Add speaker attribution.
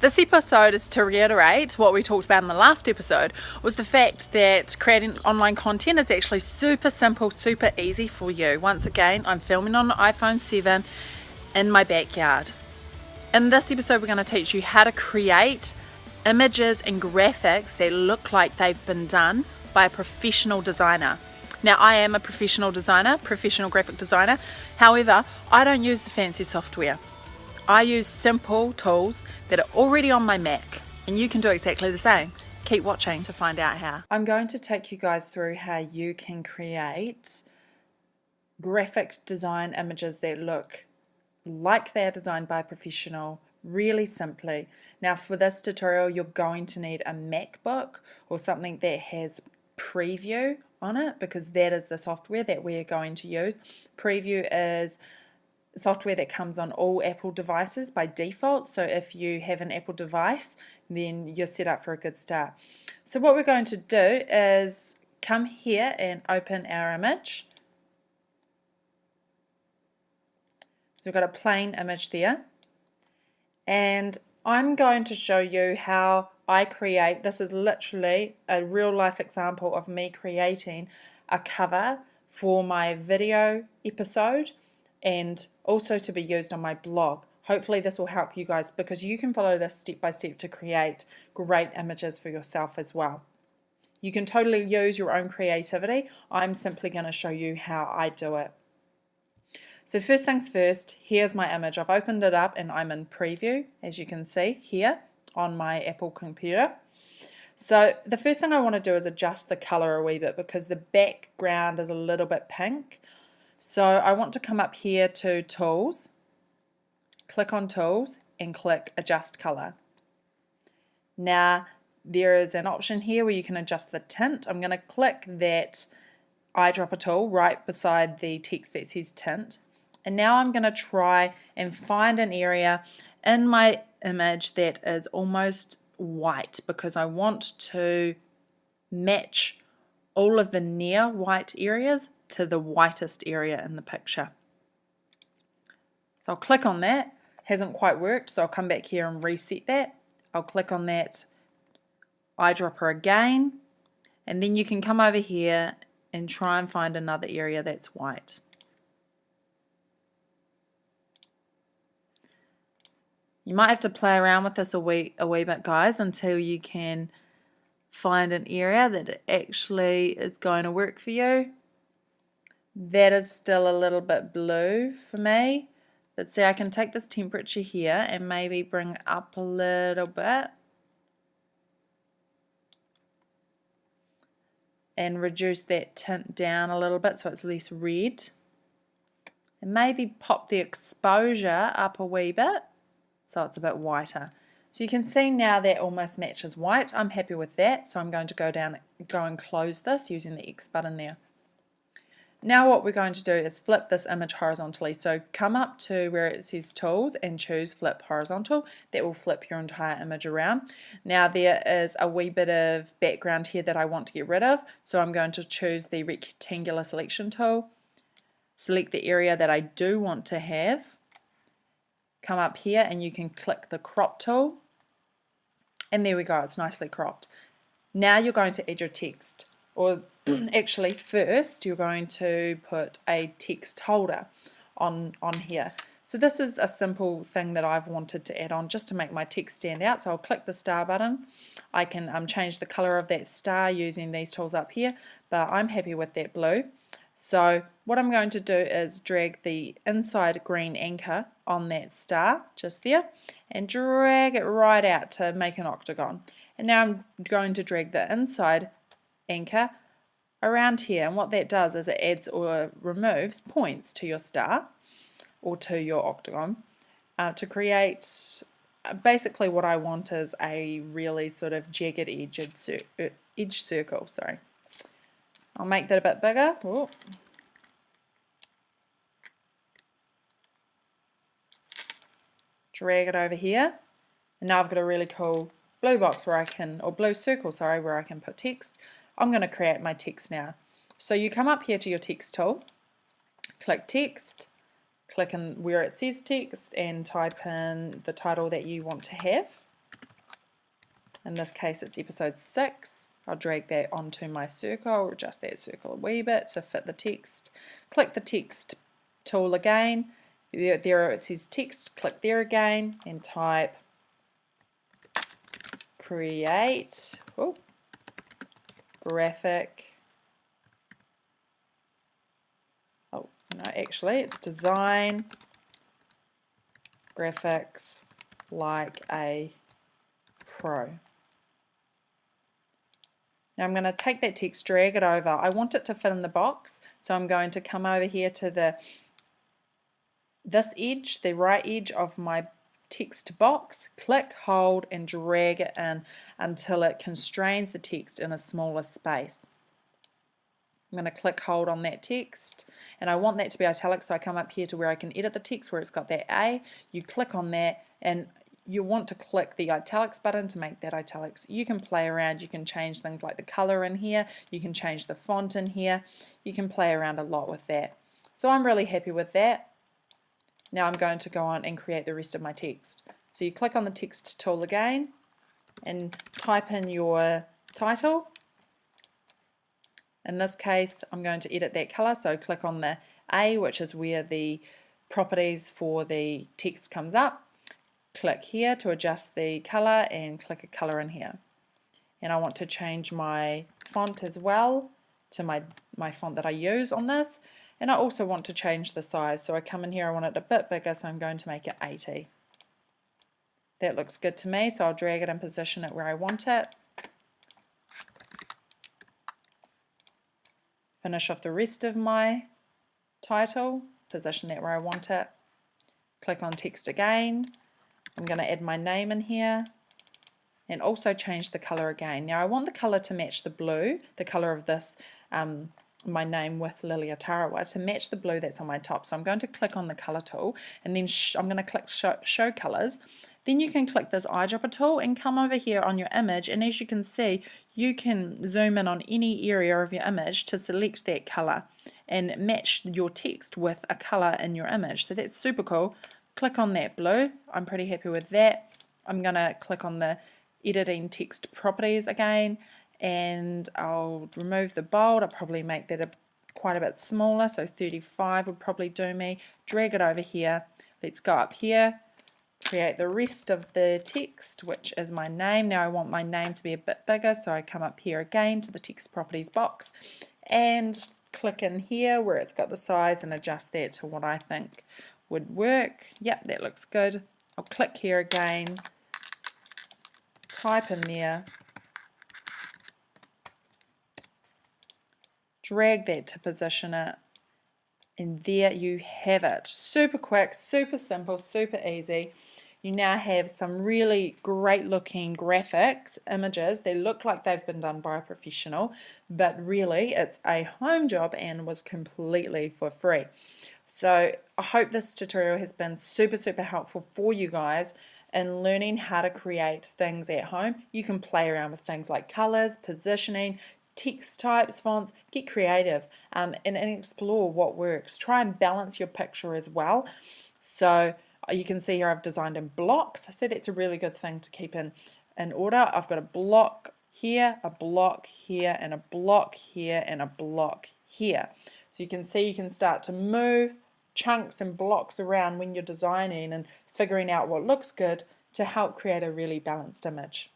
Speaker 1: This episode is to reiterate what we talked about in the last episode, was the fact that creating online content is actually super simple, super easy for you. Once again, I'm filming on an iPhone 7 in my backyard. In this episode, we're going to teach you how to create images and graphics that look like they've been done by a professional designer. Now, I am a professional designer, professional graphic designer. However, I don't use the fancy software. I use simple tools that are already on my Mac, and you can do exactly the same. Keep watching to find out how. I'm going to take you guys through how you can create graphic design images that look like they are designed by a professional, really simply. Now, for this tutorial, you're going to need a MacBook or something that has Preview on it, because that is the software that we're going to use. Preview is software that comes on all Apple devices by default, so if you have an Apple device, then you're set up for a good start. So what we're going to do is come here and open our image. So we've got a plain image there, and I'm going to show you how I create. This is literally a real life example of me creating a cover for my video episode, and also to be used on my blog. Hopefully this will help you guys, because you can follow this step by step to create great images for yourself as well. You can totally use your own creativity. I'm simply going to show you how I do it. So first things first, here's my image. I've opened it up and I'm in preview, as you can see here on my Apple computer. So the first thing I want to do is adjust the color a wee bit, because the background is a little bit pink. So I want to come up here to Tools, click on Tools, and click Adjust Color. Now there is an option here where you can adjust the tint. I'm going to click that eyedropper tool right beside the text that says tint. And now I'm going to try and find an area in my image that is almost white, because I want to match all of the near white areas to the whitest area in the picture. So I'll click on that. Hasn't quite worked, so I'll come back here and reset that. I'll click on that eyedropper again, and then you can come over here and try and find another area that's white. You might have to play around with this a wee bit, guys, until you can find an area that actually is going to work for you. That is still a little bit blue for me. But see, I can take this temperature here and maybe bring it up a little bit and reduce that tint down a little bit so it's less red. And maybe pop the exposure up a wee bit so it's a bit whiter. So you can see now that almost matches white. I'm happy with that, so I'm going to go and close this using the X button there. Now what we're going to do is flip this image horizontally. So come up to where it says Tools and choose Flip Horizontal. That will flip your entire image around. Now there is a wee bit of background here that I want to get rid of, so I'm going to choose the rectangular selection tool, select the area that I do want to have, come up here and you can click the crop tool, and there we go, it's nicely cropped. Now you're going to add your text, or actually first you're going to put a text holder on here. So this is a simple thing that I've wanted to add on just to make my text stand out. So I'll click the star button. I can change the color of that star using these tools up here, but I'm happy with that blue. So what I'm going to do is drag the inside green anchor on that star just there and drag it right out to make an octagon. And now I'm going to drag the inside anchor around here, and what that does is it adds or removes points to your star or to your octagon to create basically what I want is a really sort of jagged edge circle. Sorry. I'll make that a bit bigger. Ooh. Drag it over here, and now I've got a really cool blue box where I can, or blue circle, sorry, where I can put text. I'm going to create my text now. So you come up here to your text tool, click text, click in where it says text, and type in the title that you want to have. In this case it's episode 6. I'll drag that onto my circle, I'll adjust that circle a wee bit to fit the text. Click the text tool again, there it says text, click there again and type create graphic, no actually it's design graphics like a pro. Now I'm going to take that text, drag it over. I want it to fit in the box, so I'm going to come over here to this edge, the right edge of my text box, click, hold and drag it in until it constrains the text in a smaller space. I'm going to click hold on that text and I want that to be italic, so I come up here to where I can edit the text where it's got that A. You click on that and you want to click the italics button to make that italics. You can play around, you can change things like the color in here, you can change the font in here, you can play around a lot with that. So I'm really happy with that. Now I'm going to go on and create the rest of my text. So you click on the text tool again and type in your title. In this case I'm going to edit that color, so click on the A, which is where the properties for the text comes up. Click here to adjust the color and click a color in here. And I want to change my font as well to my font that I use on this. And I also want to change the size, so I come in here, I want it a bit bigger, so I'm going to make it 80. That looks good to me, so I'll drag it and position it where I want it. Finish off the rest of my title, position that where I want it. Click on text again. I'm going to add my name in here and also change the color again. Now I want the color to match the blue, the color of this my name with Lilia Tarawa, to match the blue that's on my top. So I'm going to click on the color tool and then I'm going to click show colors. Then you can click this eyedropper tool and come over here on your image, and as you can see you can zoom in on any area of your image to select that color and match your text with a color in your image. So that's super cool. Click on that blue. I'm pretty happy with that. I'm going to click on the editing text properties again and I'll remove the bold. I'll probably make that quite a bit smaller, so 35 would probably do me. Drag it over here. Let's go up here, create the rest of the text, which is my name. Now I want my name to be a bit bigger, so I come up here again to the text properties box and click in here where it's got the size and adjust that to what I think would work. Yep, that looks good. I'll click here again, type in there, drag that to position it, and there you have it. Super quick, super simple, super easy. You now have some really great looking graphics, images. They look like they've been done by a professional, but really it's a home job and was completely for free. So I hope this tutorial has been super helpful for you guys in learning how to create things at home. You can play around with things like colors, positioning, text types, fonts, get creative and explore what works. Try and balance your picture as well. So you can see here I've designed in blocks, so that's a really good thing to keep in order. I've got a block here, a block here, and a block here, and a block here. So you can see you can start to move chunks and blocks around when you're designing and figuring out what looks good to help create a really balanced image.